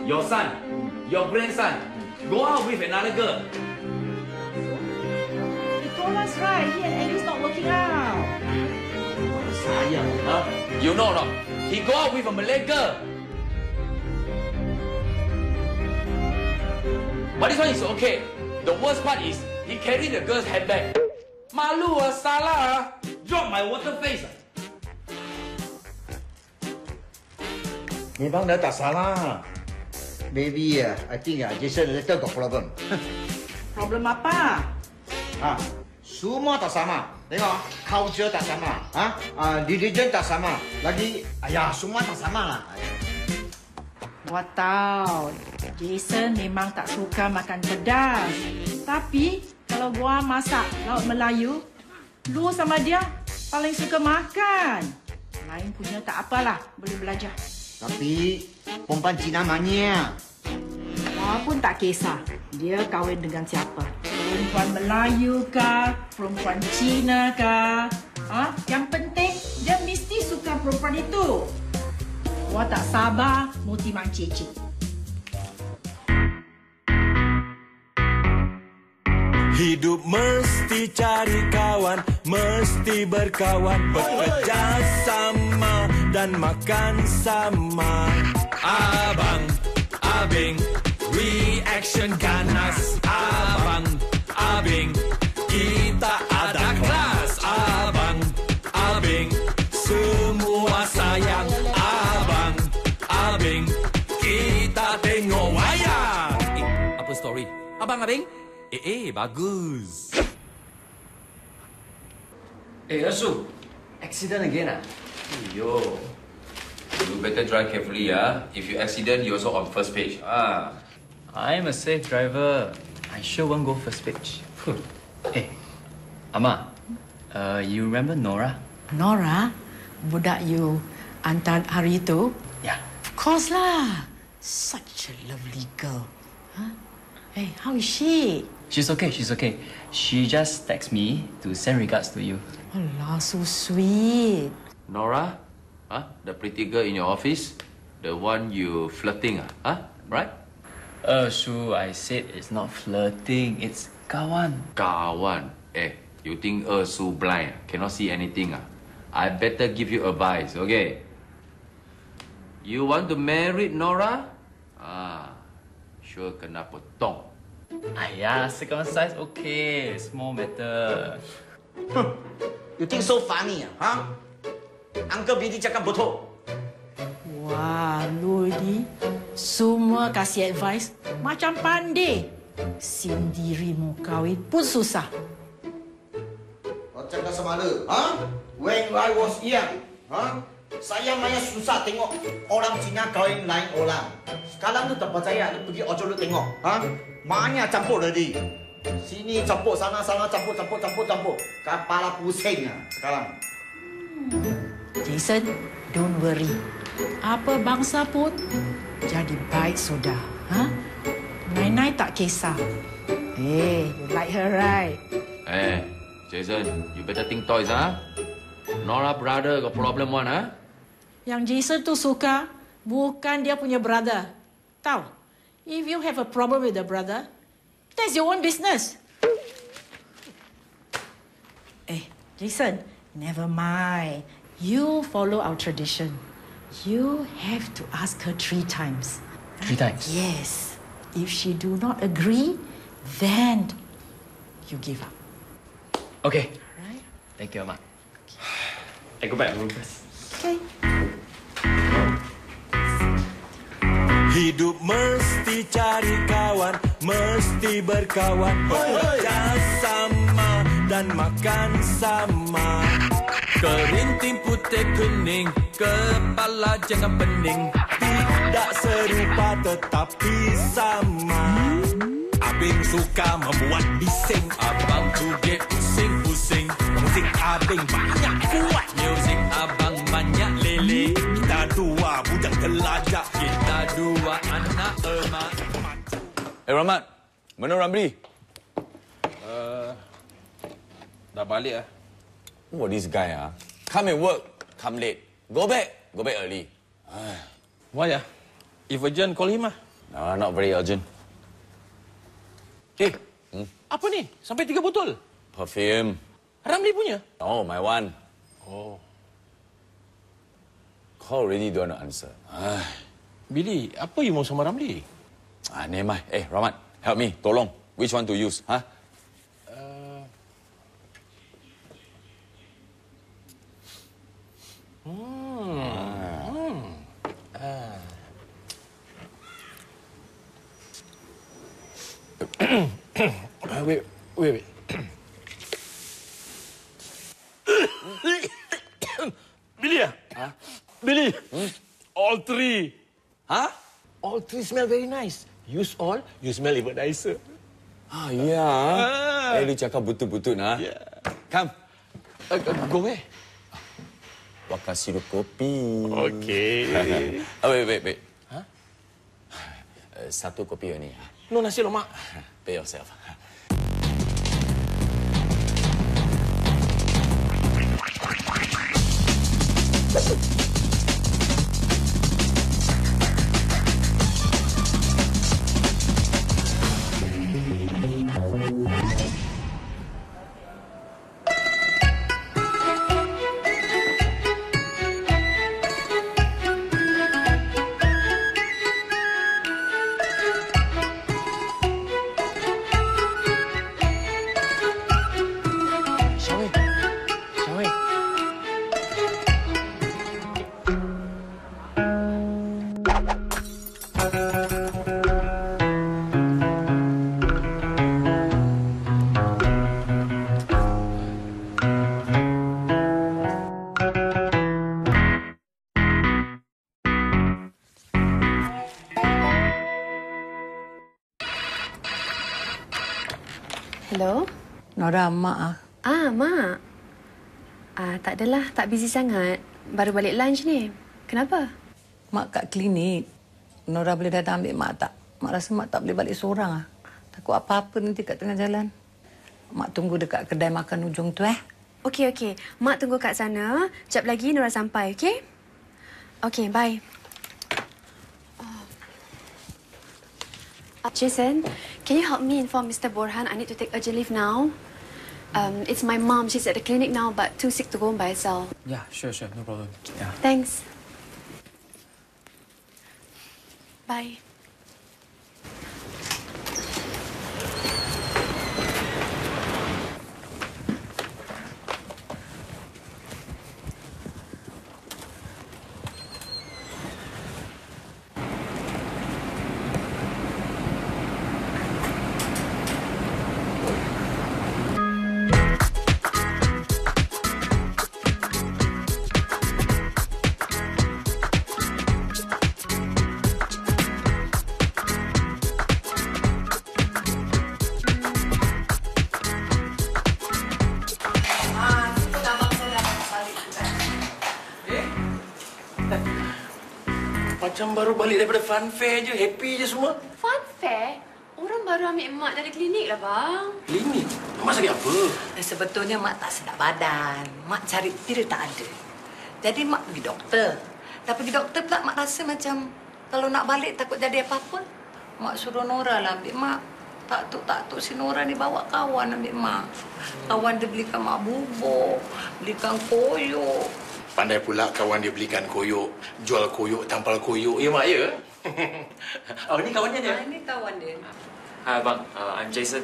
Your son, your grandson, go out with another girl. He told us right, he and Alice not working out. Sayang, huh? You know or not? He go out with a Malay girl. But this one is okay. The worst part is, he carried the girl's handbag. Malu salah. Drop my water face. Memang dah tak salah. Maybe I think Jason later got problem. Problem apa? Semua tak sama. Tengok, culture tak sama. Religion tak sama. Lagi, semua tak sama lah. Gua tahu, Jason memang tak suka makan pedas. Tapi, kalau gua masak laut Melayu, lu sama dia paling suka makan. Lain punya tak apalah, boleh belajar. Tapi, perempuan Cina banyak. Gua pun tak kisah dia kahwin dengan siapa. Perempuan Melayu kah? Perempuan Cina kah? Yang penting, dia mesti suka perempuan itu. Gua tak sabar mau timang cicit. Hidup mesti cari kawan, mesti berkawan, bekerja sama dan makan sama. Abang, abing, reaction ganas. Abang, abing, kita ada kelas. Abang, abing, semua sayang. Abang, abing, kita tengok wayang. Apa story? Abang, abing? Bagus. Asu, accident again Yo. You better drive carefully If you accident, you also on first page I'm a safe driver. I sure won't go first page. Ama, you remember Nora? Nora, budak you hantar hari itu? Yeah. Of course lah. Such a lovely girl. Hey, how is she? She's okay, she's okay. She just texted me to send regards to you. Alah, so sweet. Nora? The pretty girl in your office? The one you flirting right? Shu, I said it's not flirting, it's kawan. Kawan? You think Su blind? Cannot see anything I better give you advice, okay? You want to marry Nora? Sure kena potong. Circumcised okay, small matter. You think so funny Uncle Billy cakap betul. Wah, lu ni semua kasih advice macam pandai. Sendiri mau kahwin pun susah. Kau cakap sama lu, When I was young, saya banyak susah tengok orang Cina kahwin lain orang. Sekarang tu tak percaya, lu pergi ojol lu tengok, banyak campur tadi. Sini campur, sana campur. Kepala pusing sekarang. Jason, don't worry. Apa bangsa pun jadi baik sudah. Nai tak kisah. You like her, right? Jason, you better think twice, Nora brother got problem one, Yang Jason tu suka bukan dia punya brother. Tahu? If you have a problem with the brother, that's your own business. Jason, never mind. You follow our tradition. You have to ask her 3 times. 3 times? Yes. If she do not agree, then you give up. Okay. Right? Thank you, Ama. I go back room first. Okay. Hidup mesti cari kawan, mesti berkawan, bekerja sama dan makan sama. Kerinting putih kuning, kepala jangan pening. Tidak serupa tetapi sama. Abing suka membuat bising, abang sugih pusing-pusing. Musik abing banyak kuat, musik abang banyak lele. Kita dua budak telajak, kita dua anak emak. Rahmat, mana Ramli? Dah balik What this guy come and work, come late. Go back early. Why ah? If urgent, call him ah. No, not very urgent. Eh, apa ni? Sampai 3 botol? Perfume. Ramli punya? No, my one. Oh. Call already don't want to answer. Billy, apa you mau sama Ramli? Never mind. Rahmat, help me. Tolong. Which one to use? Huh? Wait. Billy ah? Huh? Billy, all 3. Huh? All 3 smell very nice. Use all, you smell even nicer. Yeah. Lu cakap betul-betul nah. Yeah. Come. Go where? Bakar sirup kopi. Okay. Wait. Huh? Satu kopi ni. No nasi lemak. Pay yourself. Syawik. Hello? Nora, Mak ah. Mak. Tak adalah. Tak busy sangat. Baru balik lunch ni. Kenapa? Mak kat klinik. Nora boleh datang ambil Mak tak? Mak rasa Mak tak boleh balik seorang ah. Takut apa-apa nanti kat tengah jalan. Mak tunggu dekat kedai makan ujung tu Okey. Mak tunggu kat sana. Sekejap lagi Nora sampai, okey? Okey, bye. Jason, can you help me inform Mr. Borhan I need to take urgent leave now? It's my mom. She's at the clinic now, but too sick to go home by herself. Yeah, sure, no problem. Yeah. Thanks. Bye. Macam baru balik daripada fun fair je. Happy je semua. Fun fair? Orang baru ambil Mak dari klinik lah, bang. Klinik? Mak sakit apa? Sebetulnya Mak tak sedap badan. Mak cari pil tak ada. Jadi Mak pergi doktor. Dah pergi doktor pula Mak rasa macam kalau nak balik takut jadi apa-apa. Mak suruh Nora lah ambil Mak. Tak-tuk si Nora ni bawa kawan ambil Mak. Kawan dia belikan Mak bubur, belikan koyok. Pandai pula kawan dia belikan koyok. Jual koyok, tampal koyok. Ya, Mak, ya? Ini kawannya dia? Ini kawan dia. Hi, Bang. I'm Jason.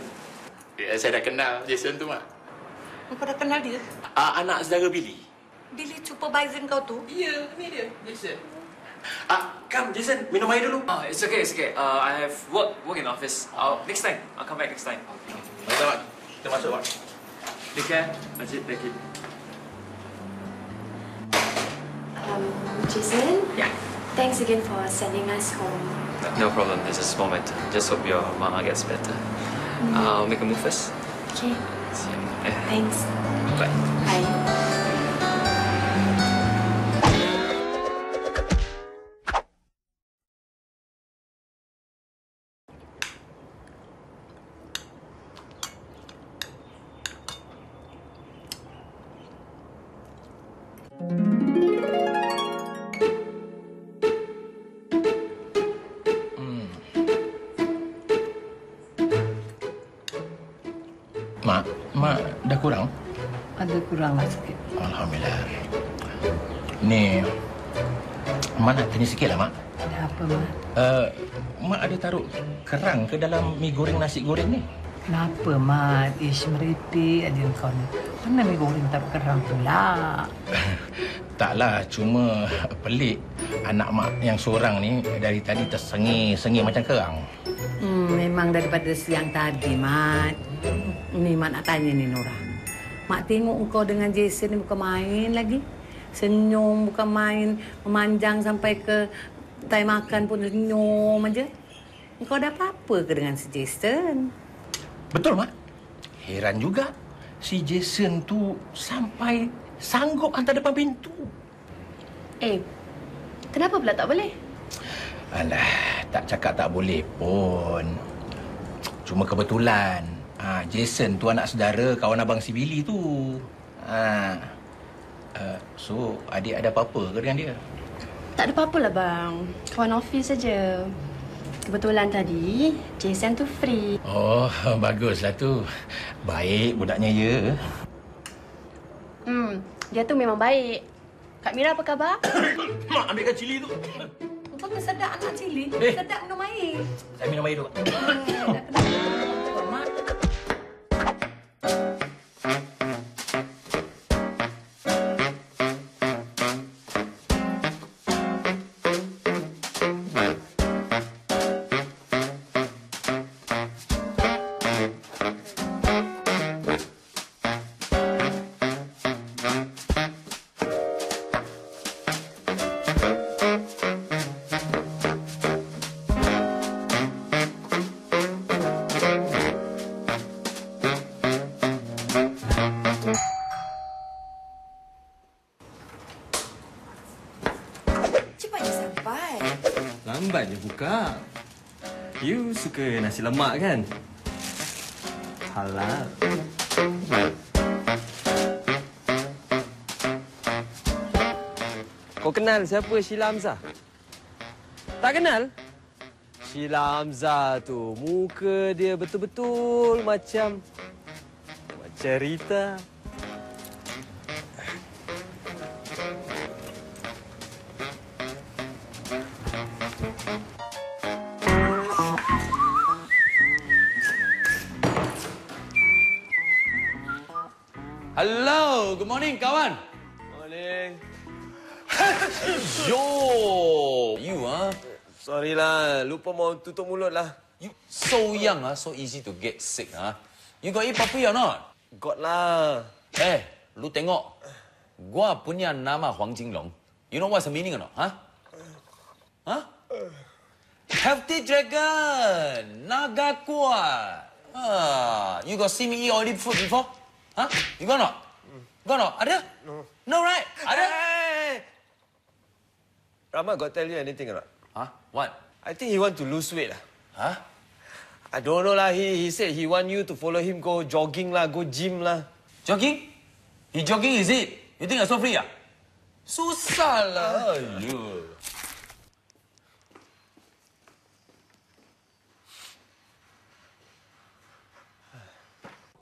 Ya, saya dah kenal Jason tu, Mak. Kau dah kenal dia? Anak saudara Billy. Billy supervisor kau tu? Ya, ni dia, Jason. Come, Jason. Minum air dulu. Oh, it's okay. I have work in the office. Next time. I'll come back next time. Baik, Mak. Kita masuk, Mak. Take care. Majid, take it. Jason? Yeah. Thanks again for sending us home. No problem. It's a small matter. Just hope your mama gets better. I'll make a move first. Okay. See you. Yeah. Thanks. Bye. Bye. kurang? Ada kuranglah sikit. Alhamdulillah. Ni, Mak nak tanya sikit lah, Mak. Ada apa, Mak? Mak ada taruh kerang ke dalam mi goreng nasi goreng ni? Kenapa, Mat? Ish, meripik aja kau ni. Mana mi goreng taruh kerang pula? Taklah, cuma pelik. Anak Mak yang seorang ni dari tadi tersengih-sengih macam kerang. Memang daripada siang tadi, Mat. Ni Mak nak tanya ni, Nora. Mak tengok kau dengan Jason ni bukan main lagi. Senyum bukan main. Memanjang sampai ke time makan pun senyum aja. Kau ada apa-apa ke dengan si Jason? Betul, Mak. Heran juga. Si Jason tu sampai sanggup hantar depan pintu. Kenapa pula tak boleh? Alah, tak cakap tak boleh pun. Cuma kebetulan. Jason tu anak saudara kawan abang si Billy tu. So, adik ada apa-apa ke dengan dia? Tak ada apa-apa lah, bang. Kawan office saja. Kebetulan tadi, Jason tu free. Oh, baguslah tu. Baik budaknya, ya. Dia tu memang baik. Kak Mira apa khabar? Mak, ambilkan cili tu. Kau kesedap anak cili. Sedap minum air. Saya minum air dulu. Lambat je buka. You suka nasi lemak kan? Halal. Kau kenal siapa Sheila Hamzah? Tak kenal? Sheila Hamzah tu, muka dia betul-betul macam Rita. Hello, good morning, kawan. Morning. Yo, you Sorry lah, lupa mau tutup mulut lah. You so young so easy to get sick You got eat puppy or not? Got lah. Lu tengok. Gua punya nama Huang Jinglong. You know what's the meaning or not? Healthy dragon, naga kuat. You got see me eat oily food before? You got not? Got not? Ada? No. No, right? Ada? Hey! Rahmat got tell you anything or not? What? I think he want to lose weight lah. I don't know lah. He said he want you to follow him go jogging lah, go gym lah. Jogging? He jogging is it? You think I'm so free Susah lah.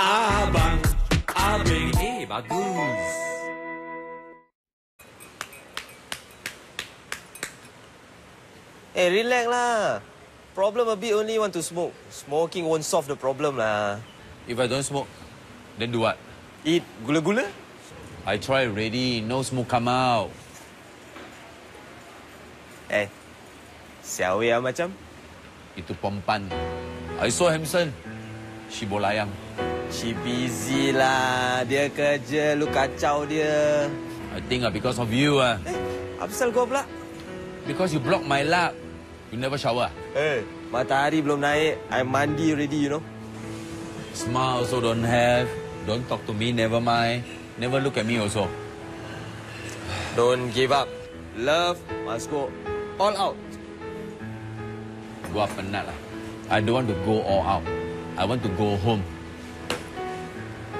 Abang, abang, bagus. Relax lah. Problem a bit only want to smoke. Smoking won't solve the problem lah. If I don't smoke, then do what? Eat gula-gula? I try already. No smoke come out. Siawe macam? Itu perempuan. I saw Hamson. She bolayang. She busy lah. Dia kerja, lu kacau dia. I think because of you Apa pasal kau pula? Because you block my lap. You never shower. Matahari belum naik. I mandi already, you know. Smile also don't have. Don't talk to me, never mind. Never look at me also. Don't give up. Love must go all out. Gua penat lah. I don't want to go all out. I want to go home.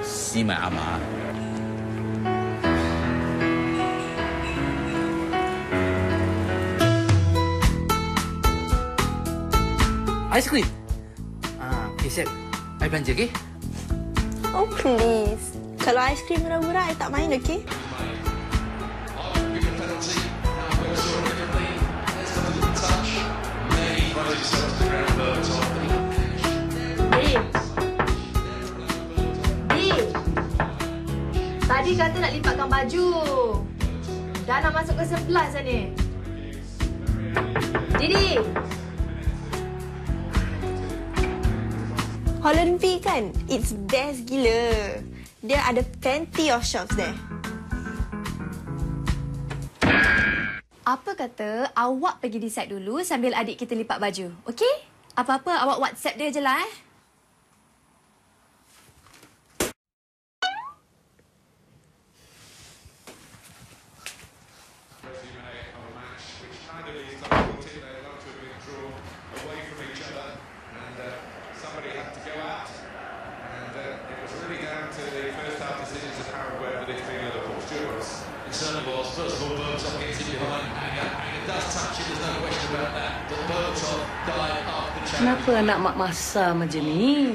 See my ama. Ice cream. Okay, Sep. I belanja, okay? Oh, please. Kalau aiskrim murah-murah, I tak main, okey? Tadi kata nak lipatkan baju. Dah nak masuk ke 11 dah ni. Didi. Holland V kan? It's best gila. Dia ada plenty of shops there. Apa kata awak pergi decide dulu sambil adik kita lipat baju, okey? Apa-apa awak WhatsApp dia je lah, Kenapa anak mak masam macam ni?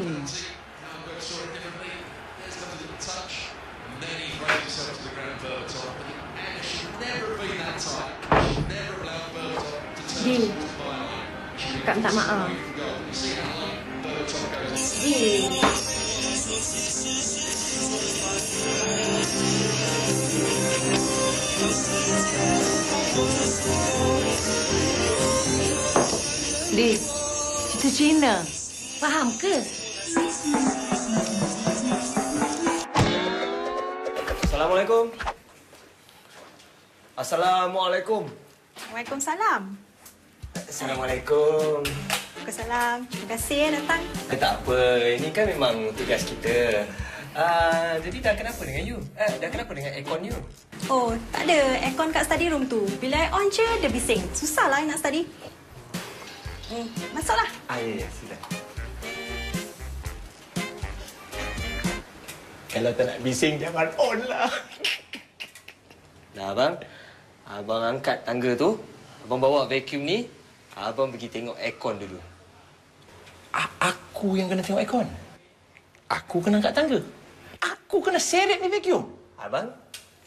Din, Kak minta maaf. Din. Di, cerita Cina. Faham ke? Assalamualaikum. Assalamualaikum. Waalaikumsalam. Assalamualaikum. Waalaikumsalam. Terima kasih datang. Tak apa, ini kan memang tugas kita. Jadi dah kenapa dengan you? Dah kenapa dengan aircon you? Oh, tak ada. Aircon kat study room tu. Bila I on je, dia bising. Susahlah I nak study. Masuklah. Ya, sila. Kalau tak nak bising, jangan on lah. Dah, abang. Abang angkat tangga tu. Abang bawa vacuum ni. Abang pergi tengok aircon dulu. Aku yang kena tengok aircon? Aku kena angkat tangga? Aku kena seret ni vacuum? Abang,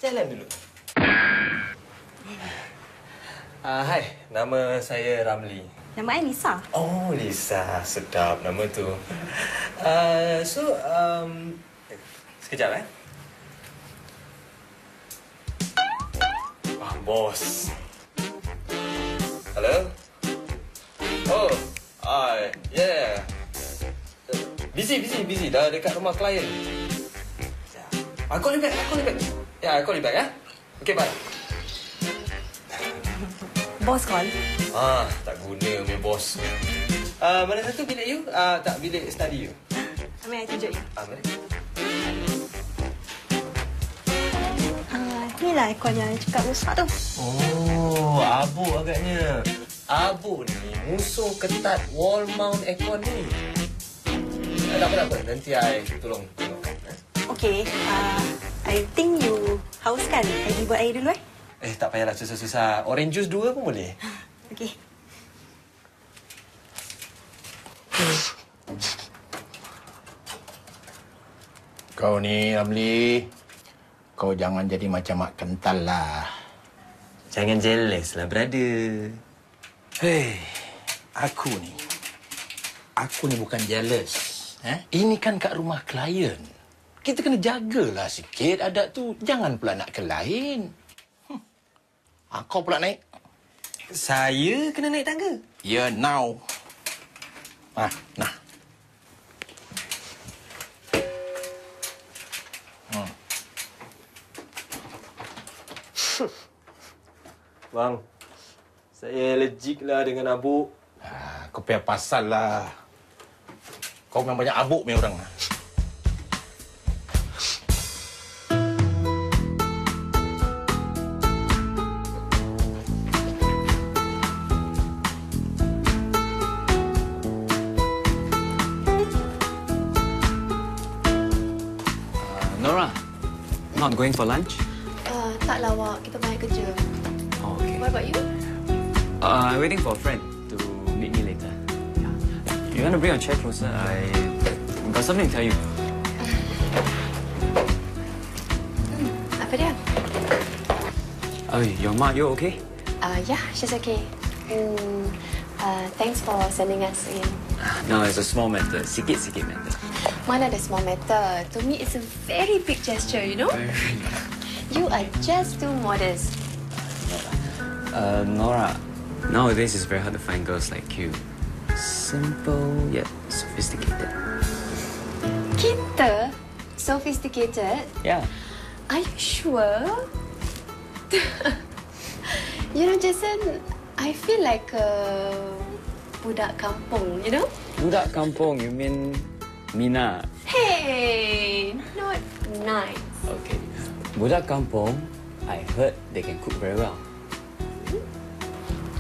jalan dulu. Hai, nama saya Ramli. Nama I Lisa. Oh, Lisa. Sedap nama tu. Sekejap, bos. Hello? Oh, yeah. Busy. Dah dekat rumah klien. I'll call you back. Yeah, I'll call you back, ya? Okay, bye. Bos call? Tak guna, punya bos. Mana satu bilik you? Tak, bilik study you. Ambil, I tunjuk you. Mana? Inilah aircon yang I cakap rosak tu. Oh, abuk agaknya. Abuk ni musuh ketat wall mount aircon ni. Tak apa. Nanti I tolong tengokkan. Okay, I think you haus kan? I pergi buat air dulu, Tak payahlah susah-susah. Orange juice 2 pun boleh. Okay. Kau ni, Ramli. Kau jangan jadi macam mak kental lah. Jangan jealous lah, brother. Hei, aku ni bukan jealous. Ini kan kat rumah klien. Kita kena jagalah sikit adat tu. Jangan pula nak ke lain. Kau pula naik. Saya kena naik tangga? Ya, now. Nah. Bang, saya allergic lah dengan abuk. Kau payah pasal lah. Kau memang banyak abuk punya orang. Nora, not going for lunch? Taklah, Wak. Kita banyak kerja. Oh, okay. What about you? I'm waiting for a friend to meet me later. Yeah. You want to bring your chair closer? I got something to tell you. Oh, your ma, you okay? Yeah, she's okay. Thanks for sending us in. No, it's a small matter. Sikit matter. Mana ada small matter. To me, it's a very big gesture, you know? You are just too modest. Nora, nowadays it's very hard to find girls like you. Simple yet sophisticated. Kita? Sophisticated? Yeah. Are you sure? You know, Jason, I feel like a budak kampung, you know? Budak kampung, you mean Mina? Hey, not nice. Okay. Budak kampung, I heard they can cook very well.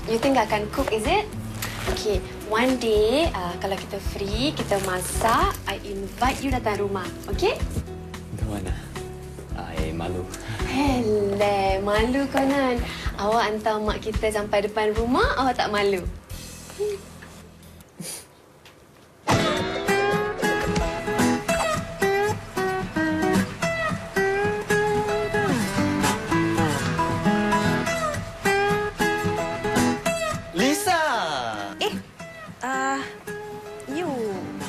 You think I can cook, is it? Okay, one day, kalau kita free, kita masak, I invite you datang rumah, okay? Don't wanna. I malu. Hele, malu konon. Awak hantar mak kita sampai depan rumah, awak tak malu?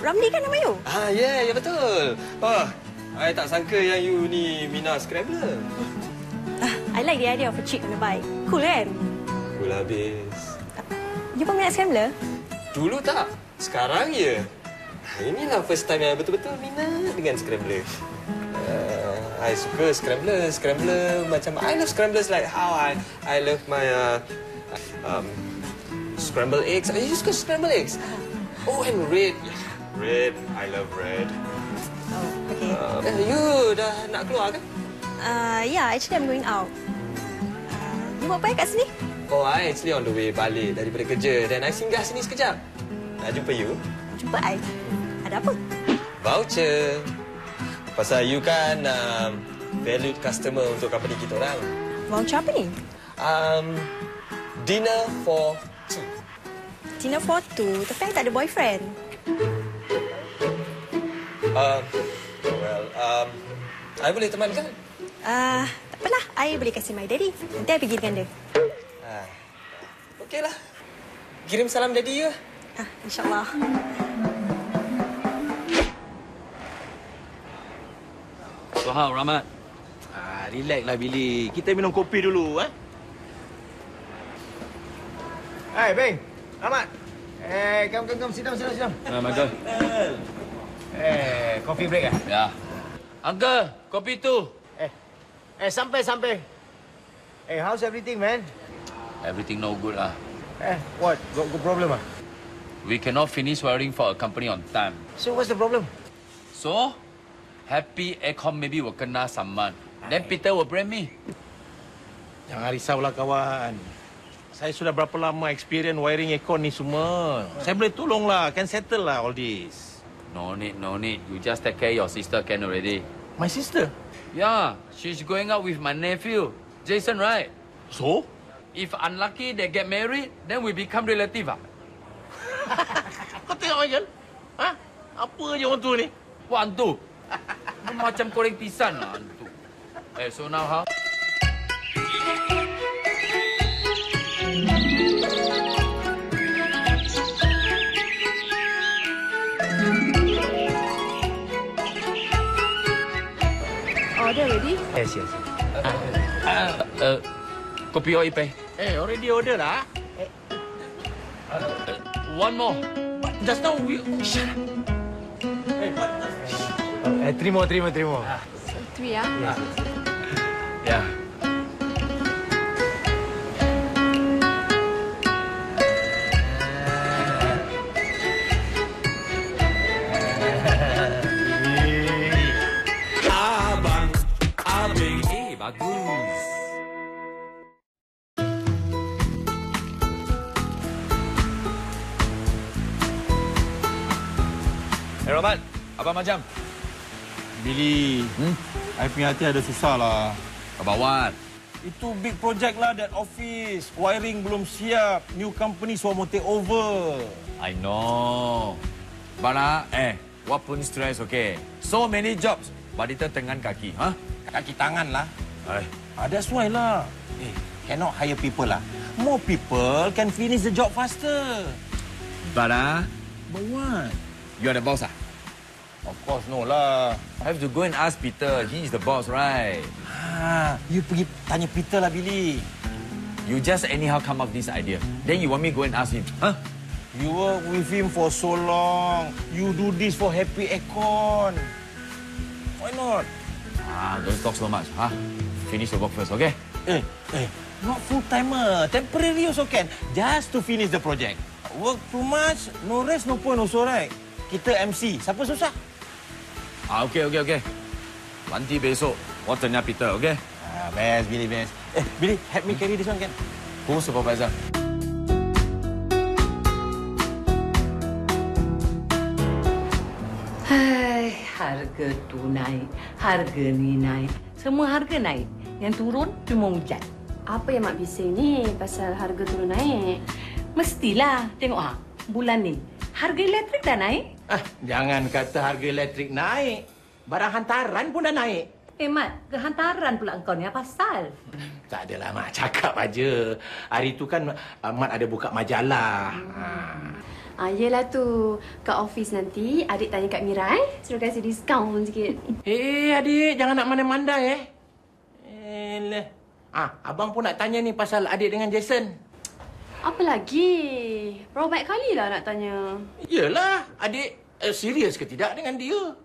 Ramli kan nama you? Ya, betul. I tak sangka yang you ni Mina Scrambler. I like the idea of a chick on a bike. Cool kan? Cool habis. You peminat Scrambler? Dulu tak. Sekarang ya. Inilah first time yang betul-betul minat dengan Scrambler. I suka Scrambler. Scrambler macam I love Scramblers like how I love my scrambled eggs. You suka scrambled eggs? Oh, and red. Red. I love red. Oh, okay. You dah nak keluar ke? Yeah, actually I'm going out. You buat apa kat sini? Oh, I actually on the way balik daripada kerja. Dan I singgah sini sekejap. Nak jumpa you. Jumpa I? Ada apa? Voucher. Pasal you kan valued customer untuk company kita orang. Voucher apa ni? Dinner for two. Dinner for two? Tapi I tak ada boyfriend. I boleh temankan? Tak apalah. I boleh kasih my daddy. Nanti I pergi dengan dia. Okeylah. Kirim salam daddy you. InsyaAllah. So how, Rahmat? Relax lah, Billy. Kita minum kopi dulu, Hey, Beng. Rahmat. Come. Sit down. Michael. Coffee break Ya. Uncle, kopi tu. Sampai. How's everything, man? Everything no good lah. What? Got problem We cannot finish wiring for a company on time. So what's the problem? So, Happy Aircon maybe will kena saman. Then Peter will blame me. Jangan risaulah, kawan. Saya sudah berapa lama experience wiring aircon ni semua. Saya boleh tolonglah. Can settle lah all this. No need. You just take care your sister can already. My sister? Yeah, she's going out with my nephew, Jason, right? So? If unlucky they get married, then we become relative. Kau tengok, Michael? Apa je orang tu ni? Wah, hantu. Macam goreng pisang lah, hantu. So now how? Order ready? Yes. Kopi or ipe? Already order lah. One more. Just now we... Shut up. Terima. Three, ya? Yeah. Abang, bagus. Rahmat, abang macam? Billy, I punya hati ada susah lah. About what? Itu big project lah, that office. Wiring belum siap. New company semua mau take over. I know. But what pun stress, okay? So many jobs. But itu tangan kaki, Kaki tangan lah. That's why lah. cannot hire people lah. More people can finish the job faster. But what? You are the boss Of course no lah. I have to go and ask Peter. He is the boss, right? You pergi tanya Peter lah, Billy. You just anyhow come up with this idea. Then you want me go and ask him? Huh? You work with him for so long. You do this for happy aircon. Why not? Don't talk so much. Finish the work first, okay? Not full-timer. Temporary also can. Just to finish the project. Work too much, no rest, no point also, right? Kita MC. Siapa susah? Okay. Nanti besok, 我等下 Peter, okay? Best, Billy, best. Billy, help me carry this one, can? Who supervisor? Hai, harga tu naik, harga ni naik. Semua harga naik. Yang turun cuma hujan. Apa yang Mak bising ni pasal harga turun naik? Mestilah. Tengok bulan ni harga elektrik dah naik. Jangan kata harga elektrik naik. Barang hantaran pun dah naik. Mat, kehantaran pula engkau ni apa pasal? Tak adalah, Mak. Cakap aja. Hari tu kan Mat ada buka majalah. Yelah tu. Kat office nanti, adik tanya Kak Mira suruh kasih diskaun sikit. Adik. Jangan nak mandai-mandai, abang pun nak tanya ni pasal adik dengan Jason. Apa lagi? Berapa banyak kali lah nak tanya. Yelah, adik serius ke tidak dengan dia?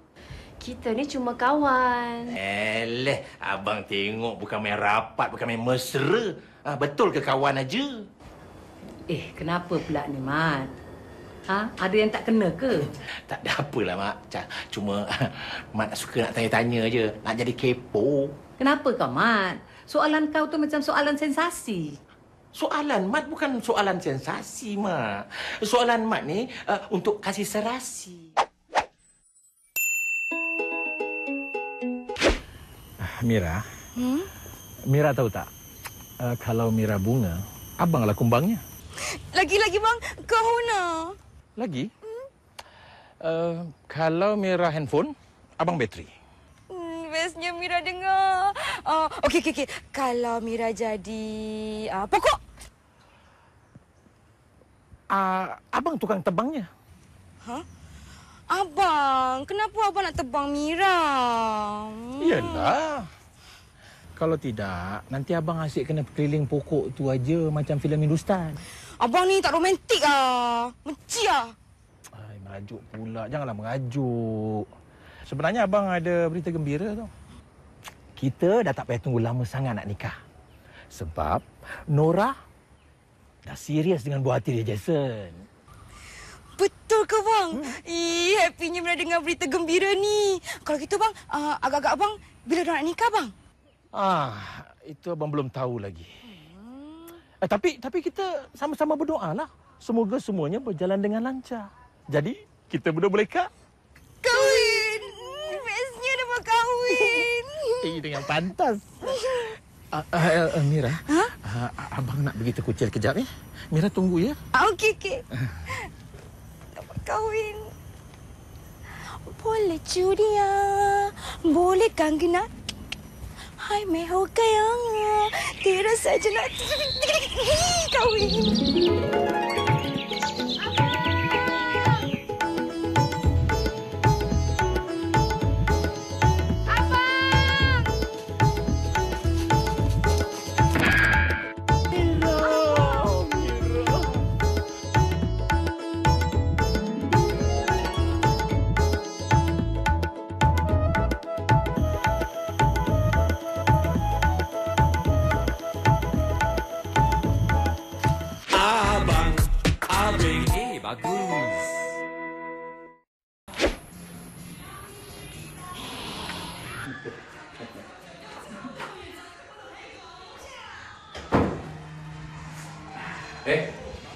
Kita ni cuma kawan. Abang tengok bukan main rapat, bukan main mesra. Betul ke kawan aja? Kenapa pula ni, Mat? Ada yang tak kena ke? Tak ada apalah, Mak. Cuma Mat suka nak tanya-tanya je. Nak jadi kepo. Kenapa kau, Mat? Soalan kau tu macam soalan sensasi. Soalan Mat bukan soalan sensasi, Mak. Soalan Mat ni untuk kasih serasi. Mira. Mira tahu tak? Kalau Mira bunga, abanglah kumbangnya. Lagi-lagi bang, kau nak? Lagi? Kalau Mira handphone, abang bateri. Bestnya Mira dengar. Okey. Kalau Mira jadi pokok? Abang tukang tebangnya. Abang, kenapa abang nak tebang Mira? Iyalah. Kalau tidak, nanti abang asyik kena keliling pokok tu aja macam filem Hindustan. Abang ni tak romantik Benci Merajuk pula. Janganlah merajuk. Sebenarnya abang ada berita gembira tau. Kita dah tak payah tunggu lama sangat nak nikah. Sebab Nora dah serius dengan buah hati dia, Jason. Betul ke bang? Happynya Mira dengar berita gembira ni. Kalau gitu bang, agak-agak abang bila dah nak nikah bang? Itu abang belum tahu lagi. Tapi kita sama-sama berdoa lah. Semoga semuanya berjalan dengan lancar. Jadi, kita berdua boleh kahwin. Bestnya dapat kahwin. Dengan pantas. Mira, abang nak pergi terkucil kejap ya. Mira tunggu ya. Okey. Dapat kahwin. Boleh curi boleh kangen hai मैं हो गया तेरा सजना kahwin. Bagus.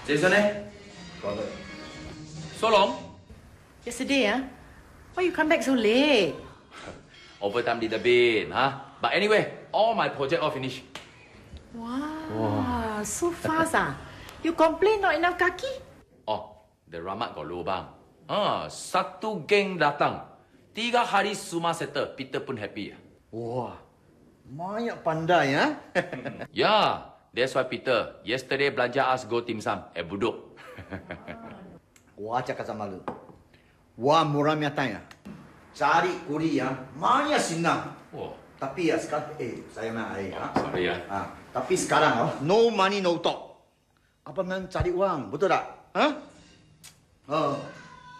Jason So long? Yesterday, why you come back so late? Overtime little bit, But anyway, all my project all finished. Wow, so fast You complain not enough kaki? The Ramat got lubang. Satu geng datang. 3 hari semua settle. Peter pun happy. Wah, banyak pandai Ya, That's why Peter, yesterday belanja us go dim sum at Budok. 我cakap sama lu. Wah murahnya tanya. Cari kuri yang mana senang. Oh. Tapi ya sekarang, saya nak air. Sorry ya. Tapi sekarang, no money no talk. Apa memang cari uang, betul tak?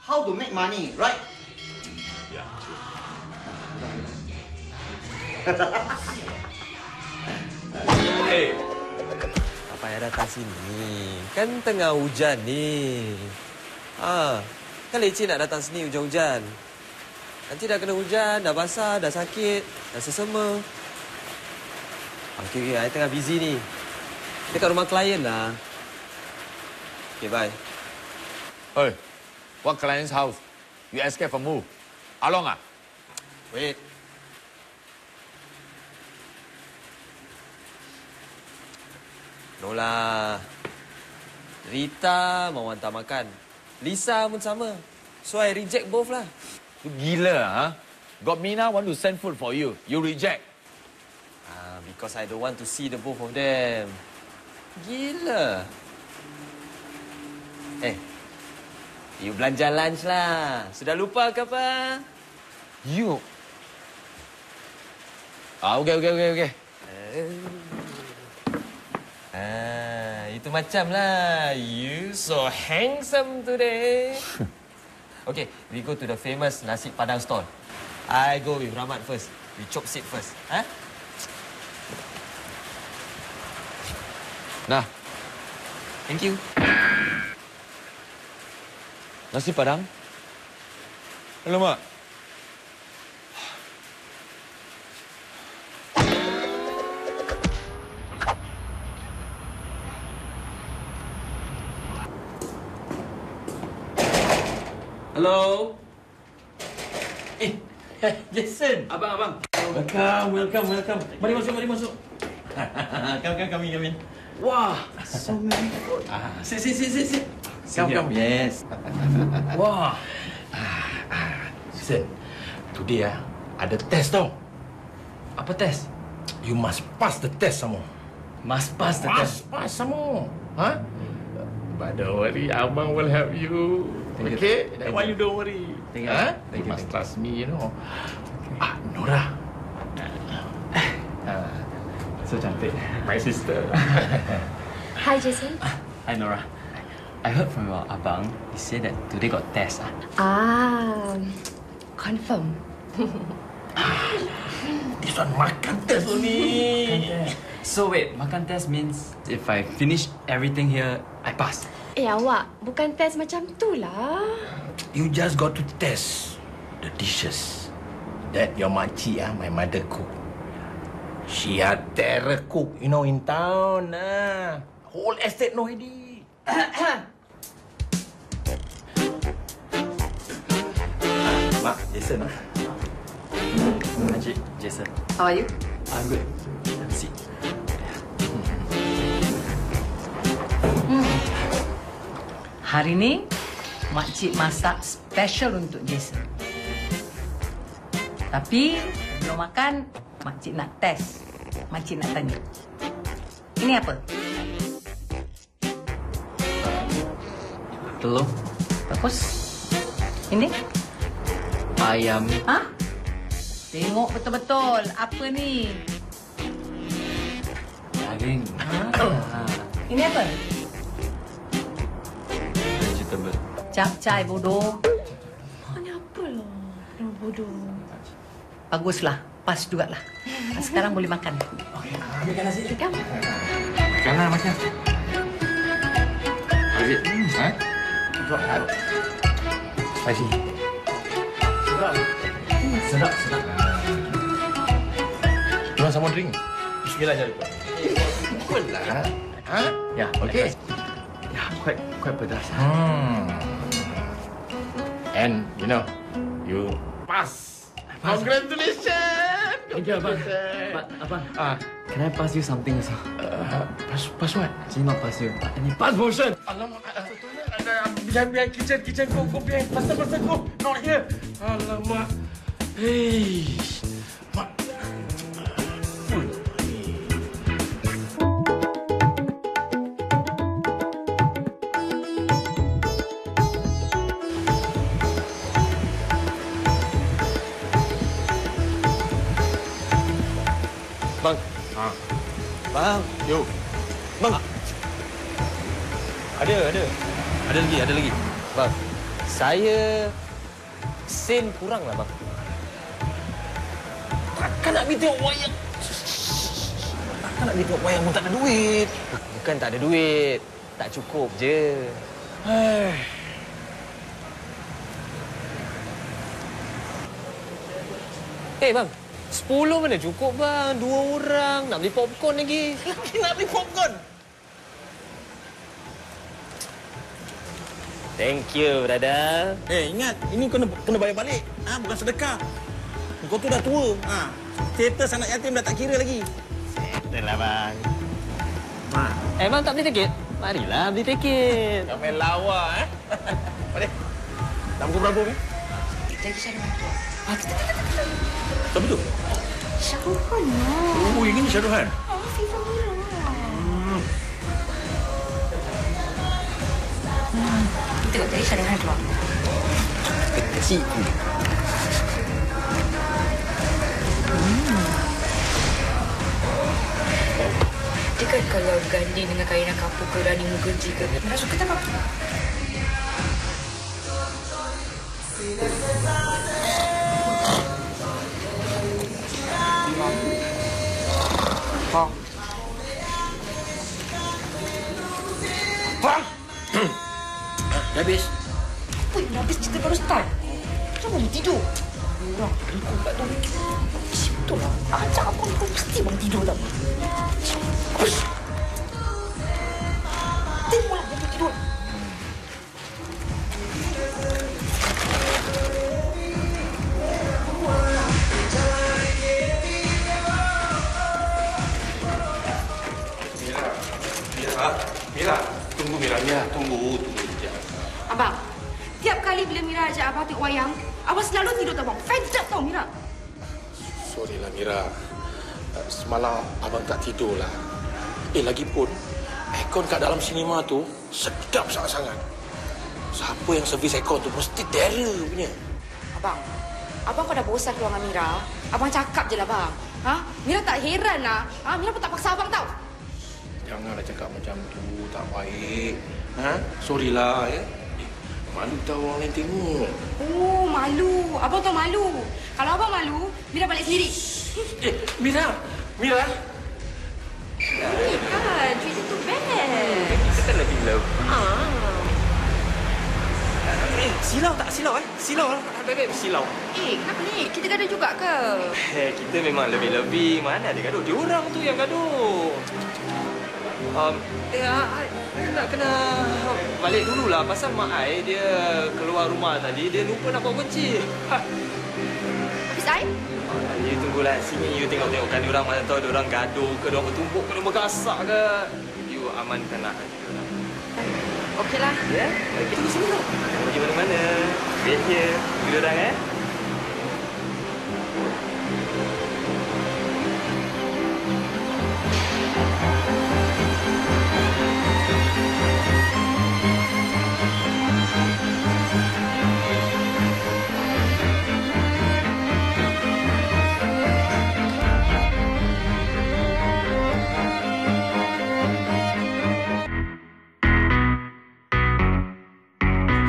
How to make money, right? Ya. Hey. Apa yang datang sini? Kan tengah hujan ni. Kan leceh nak datang sini hujan-hujan. Nanti dah kena hujan, dah basah, dah sakit, dah sesama. Okey, I tengah busy ni. Dekat rumah klien lah. Okay, bye. Hey, what client's house? You escape from who? Along ah? Wait. No lah. Rita mau hantar makan. Lisa pun sama. So I reject both lah. You gila, ha? Got Mina want to send food for you. You reject. Because I don't want to see the both of them. Gila. You belanja lunch lah. Sudah lupa ke apa? You. Okay. Itu macam lah. You so handsome today. Okay, we go to the famous nasi padang stall. I go with Rahmat first. We chop seat first. Nah. Thank you. Nasi Padang? Alamak. Hello. Jason. Abang. Welcome. Mari masuk. Come in. Wah, so many food. Sit. Come. Yes. Wah. Jason, today ada test tau. Apa test? You must pass the test sama. Must pass the test. Pass sama. But don't worry, Abang will help you. Okay? That's why you don't worry. Thank you. You must trust me, you know. Nora. So cantik. My sister. Hi, Jason. Hi, Nora. I heard from your abang. He said that today got test. Confirm. This one makan test only. So wait, makan test means if I finish everything here, I pass. Awak bukan test macam tu lah. You just got to test the dishes that your makcik, my mother cook. She a terror cook, you know, in town. Whole estate know already. Mak, Jason. Makcik, Jason. How are you? I'm good. Have a seat. Hari ni, makcik masak special untuk Jason. Tapi, belum makan, makcik nak test. Makcik nak tanya. Ini apa? Telur. Bagus. Ini? Ayam. Tengok betul-betul. Apa ni? Daging. Ini apa? Vegetable. Capcay, bodoh. Ini apa lah? Bodoh. Baguslah. Pas jugalah. Sekarang boleh makan. Okey, ambilkan nasi. Come. Makan. Is it? Spicy. Sedap. You want some more drink? Bismillah, jangan lupa. Apalah. Ya, Okay. Ya, quite pedas. And, you know, you pass. Congratulations! Thank you, Abang. But, Abang, can I pass you something also? Pass what? Actually, not pass you, but I need pass motion. Alamak, biar kitchen go biar pasal go. Not here. Alamak. Hey. Mak. Yo. Bang. Ada. Ada lagi. Bang, saya sen kurang lah bang. Takkan nak pergi tengok wayang. Takkan nak pergi tengok wayang pun tak ada duit. Bukan tak ada duit. Tak cukup je. Bang, 10 mana cukup bang? 2 orang. Nak beli popcorn lagi. Lagi nak beli popcorn. Thank you, brother. Ingat, ini kena bayar balik. Bukan sedekah. Kau tu dah tua. Status anak yatim dah tak kira lagi. Settle lah, bang. Bang tak beli tiket? Marilah beli tiket. Jangan main lawa, Balik. Dah pukul berapa, ni? Lagi Syaruhan tu. Siapa tu? Syaruhan lah. Oh, yang ini Syaruhan? FIFA Mira. Tengok tadi Syaruhan keluar. Kecil. Dia kan kalau ganding dengan Karina Kapoor ke Rani Mukherjee ke, Mira suka tak apa? Bang! Dah habis? Wih, dah habis cerita baru start. Kenapa mau tidur? Orang ikut kat tu. Betul lah. Ajak aku mesti bang tidur tau. Tengoklah dia tidur. Mira, tunggu Mira. Ya, tunggu sekejap. Abang, tiap kali bila Mira ajak abang tengok wayang, abang selalu tidur tau bang. Fed up tau Mira. Sorry lah Mira. Semalam abang tak tidur lah. Lagipun, aircon kat dalam sinema tu sedap sangat-sangat. Siapa yang servis aircon tu mesti terror punya. Abang kau dah bosan keluar dengan Mira. Abang cakap je lah bang. Mira tak heran lah. Mira pun tak paksa abang tau. Janganlah cakap macam tu, tak baik. Sorry lah ya. Malu tahu orang lain tengok. Oh, malu. Abang tahu malu. Kalau abang malu, Mira balik sendiri. Mira. Kan, cerita tu best. Kita kan lebih love. Silau tak? Silau lah. Beb, silau. Kenapa ni? Kita gaduh juga ke? Kita memang lebih-lebih. Mana ada gaduh? Dia orang tu yang gaduh. Kena balik dululah pasal mak ai dia keluar rumah tadi dia lupa nak bawa kunci. Habis ai? You tunggulah sini, you tengok-tengokkan diorang mana tahu diorang gaduh ke, diorang bertumbuk ke, diorang bergasak ke. You amankanlah diorang. Okeylah. Ya? Okay. Tunggu sini lah. Pergi mana-mana. Wait here. Tunggu diorang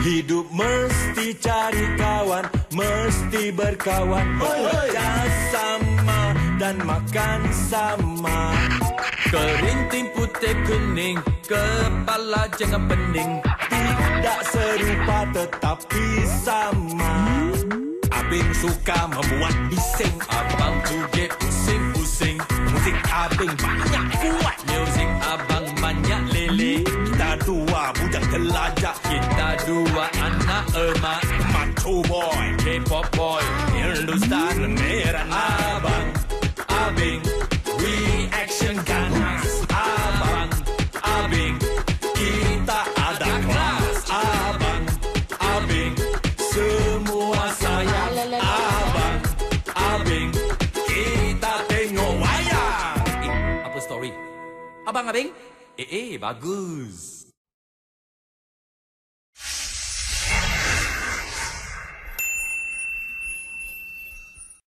Hidup mesti cari kawan, mesti berkawan, bekerja sama dan makan sama. Kerinting putih kuning, kepala jangan pening. Tidak serupa tetapi sama. Abang suka membuat bising, abang juga pusing-pusing. Musik abang banyak kuat, musik abang banyak lele. Kita dua budak telajak, kita dua anak emak. Macho boy, K-pop boy, Hindustan merah. Abang, we action ganas. Abang, kita ada kelas. Abang, semua sayang. Abang, kita tengok wayang. Apa story? Abang, bagus.